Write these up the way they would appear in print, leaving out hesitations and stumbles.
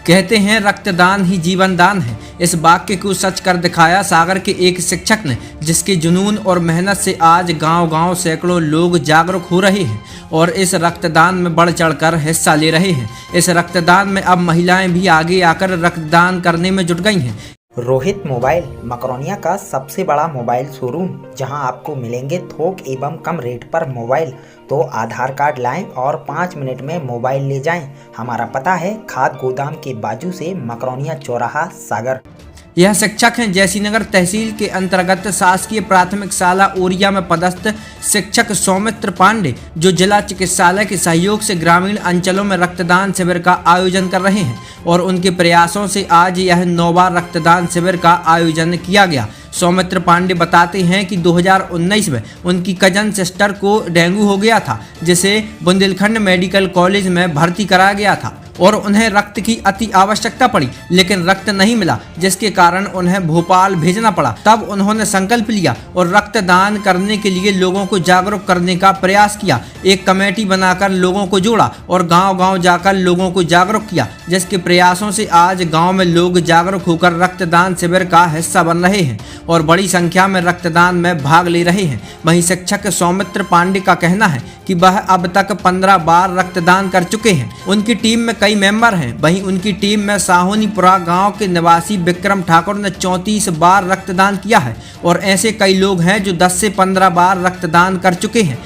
कहते हैं रक्तदान ही जीवन दान है। इस वाक्य को सच कर दिखाया सागर के एक शिक्षक ने, जिसके जुनून और मेहनत से आज गांव-गांव सैकड़ों लोग जागरूक हो रहे हैं और इस रक्तदान में बढ़ चढ़कर हिस्सा ले रहे हैं। इस रक्तदान में अब महिलाएं भी आगे आकर रक्तदान करने में जुट गई हैं। रोहित मोबाइल मकरोनिया का सबसे बड़ा मोबाइल शोरूम, जहां आपको मिलेंगे थोक एवं कम रेट पर मोबाइल। तो आधार कार्ड लाएं और 5 मिनट में मोबाइल ले जाएं। हमारा पता है खाद गोदाम के बाजू से, मकरोनिया चौराहा, सागर। यह शिक्षक हैं जयसीनगर तहसील के अंतर्गत शासकीय प्राथमिक शाला ओरिया में पदस्थ शिक्षक सौमित्र पांडे, जो जिला चिकित्सालय के सहयोग से ग्रामीण अंचलों में रक्तदान शिविर का आयोजन कर रहे हैं और उनके प्रयासों से आज यह 9वां रक्तदान शिविर का आयोजन किया गया। सौमित्र पांडे बताते हैं कि 2019 में उनकी कजन सिस्टर को डेंगू हो गया था, जिसे बुंदेलखंड मेडिकल कॉलेज में भर्ती कराया गया था और उन्हें रक्त की अति आवश्यकता पड़ी, लेकिन रक्त नहीं मिला, जिसके कारण उन्हें भोपाल भेजना पड़ा। तब उन्होंने संकल्प लिया और रक्तदान करने के लिए लोगों को जागरूक करने का प्रयास किया। एक कमेटी बनाकर लोगों को जोड़ा और गांव-गांव जाकर लोगों को जागरूक किया, जिसके प्रयासों से आज गांव में लोग जागरूक होकर रक्तदान शिविर का हिस्सा बन रहे हैं और बड़ी संख्या में रक्तदान में भाग ले रहे हैं। वहीं शिक्षक सौमित्र पांडे का कहना है कि वह अब तक 15 बार रक्तदान कर चुके हैं। उनकी टीम में कई मेंबर हैं। वहीं उनकी टीम में साहोनीपुरा गांव के निवासी विक्रम ठाकुर ने 34 बार रक्तदान किया है और ऐसे कई लोग हैं जो 10 से 15 बार रक्तदान कर चुके हैं।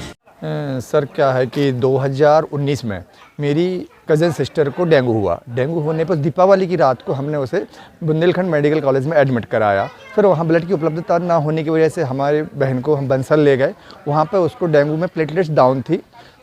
सर क्या है कि 2019 में मेरी कज़न सिस्टर को डेंगू हुआ। डेंगू होने पर दीपावली की रात को हमने उसे बुंदेलखंड मेडिकल कॉलेज में एडमिट कराया। फिर वहाँ ब्लड की उपलब्धता ना होने की वजह से हमारे बहन को हम बंसल ले गए। वहाँ पर उसको डेंगू में प्लेटलेट्स डाउन थी,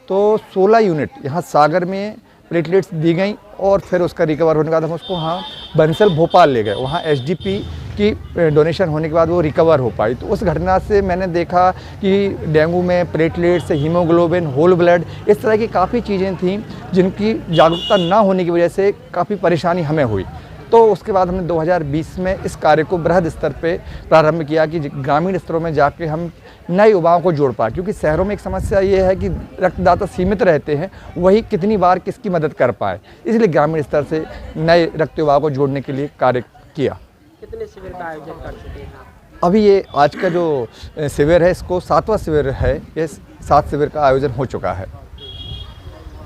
तो 16 यूनिट यहाँ सागर में प्लेटलेट्स दी गई और फिर उसका रिकवर होने के बाद हम उसको वहाँ बंसल भोपाल ले गए। वहाँ एचडीपी की डोनेशन होने के बाद वो रिकवर हो पाई। तो उस घटना से मैंने देखा कि डेंगू में प्लेटलेट्स, हीमोग्लोबिन, होल ब्लड, इस तरह की काफ़ी चीज़ें थीं जिनकी जागरूकता ना होने की वजह से काफ़ी परेशानी हमें हुई। तो उसके बाद हमने 2020 में इस कार्य को बृहद स्तर पे प्रारंभ किया कि ग्रामीण स्तरों में जाके हम नए युवाओं को जोड़ पाए, क्योंकि शहरों में एक समस्या ये है कि रक्तदाता सीमित रहते हैं, वही कितनी बार किसकी मदद कर पाए। इसलिए ग्रामीण स्तर से नए रक्त युवाओं को जोड़ने के लिए कार्य किया। कितने शिविर का आयोजन कर चुके हैं आप? अभी ये आज का जो शिविर है, इसको 7वां शिविर है। ये 7 शिविर का आयोजन हो चुका है।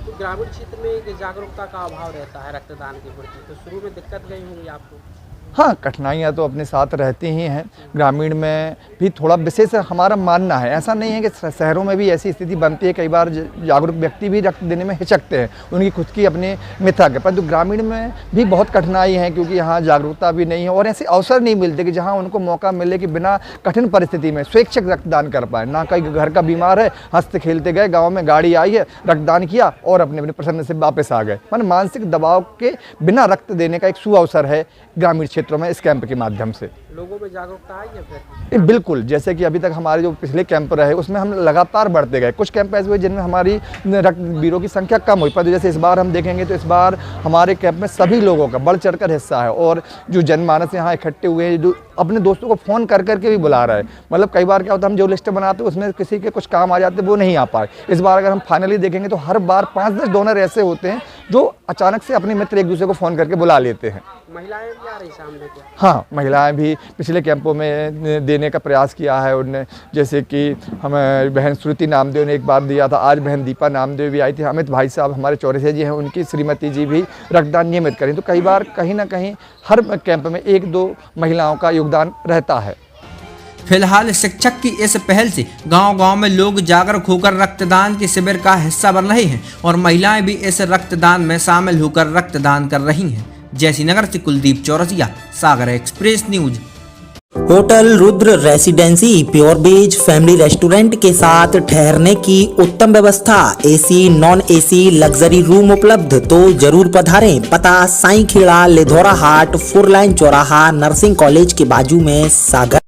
ग्रामीण क्षेत्र में एक जागरूकता का अभाव रहता है रक्तदान के प्रति, तो शुरू में दिक्कत गई होंगी आपको? हाँ, कठिनाइयाँ तो अपने साथ रहती ही हैं। ग्रामीण में भी थोड़ा विशेष हमारा मानना है, ऐसा नहीं है कि शहरों में भी ऐसी स्थिति बनती है। कई बार जागरूक व्यक्ति भी रक्त देने में हिचकते हैं, उनकी खुद की अपनी मिथक है। परंतु ग्रामीण में भी बहुत कठिनाई है, क्योंकि यहाँ जागरूकता भी नहीं है और ऐसे अवसर नहीं मिलते कि जहाँ उनको मौका मिले कि बिना कठिन परिस्थिति में स्वैच्छिक रक्तदान कर पाए। ना कहीं घर का बीमार है, हंसते खेलते गए, गाँव में गाड़ी आई है, रक्तदान किया और अपने अपने प्रसन्न से वापस आ गए। मानसिक दबाव के बिना रक्त देने का एक सुअवसर है ग्रामीण क्षेत्रों में इस कैंप के माध्यम से। लोगों में जागरूकता आई है फिर? बिल्कुल, जैसे कि अभी तक हमारे जो पिछले कैंप रहे उसमें हम लगातार बढ़ते गए। कुछ कैंप ऐसे हुए जिनमें हमारी रक्तवीरों की संख्या कम हुई, पर जैसे इस बार हम देखेंगे तो इस बार हमारे कैंप में सभी लोगों का बढ़ चढ़कर हिस्सा है और जो जनमानस यहाँ इकट्ठे हुए हैं, जो अपने दोस्तों को फ़ोन कर करके भी बुला रहे हैं। मतलब कई बार क्या होता है, हम जो लिस्ट बनाते हैं उसमें किसी के कुछ काम आ जाते हैं, वो नहीं आ पाए। इस बार अगर हम फाइनली देखेंगे तो हर बार 5-10 डोनर ऐसे होते हैं जो अचानक से अपने मित्र एक दूसरे को फ़ोन करके बुला लेते हैं। महिलाएं भी आ रही सामने क्या? हाँ, महिलाएं भी पिछले कैंपों में देने का प्रयास किया है उन्होंने। जैसे कि हमें बहन श्रुति नामदेव ने एक बार दिया था, आज बहन दीपा नामदेव भी आई थी। अमित भाई साहब हमारे चौरसिया जी हैं, उनकी श्रीमती जी भी रक्तदान नियमित करें। तो कई बार कहीं ना कहीं हर कैंप में 1-2 महिलाओं का योगदान रहता है। फिलहाल शिक्षक की इस पहल से गांव-गांव में लोग जागरूक होकर रक्तदान के शिविर का हिस्सा बन रहे हैं और महिलाएं भी इस रक्तदान में शामिल होकर रक्तदान कर रही हैं। जयसीनगर से Kuldeep Chaurasia, Sagar express news. Hotel Rudra residency pure veg family restaurant के साथ ठहरने की उत्तम व्यवस्था, AC non AC luxury room उपलब्ध, तो जरूर पधारें। पता साईं खेड़ा, लिधौरा हाट, 4 लाइन चौराहा, नर्सिंग कॉलेज के बाजू में, सागर।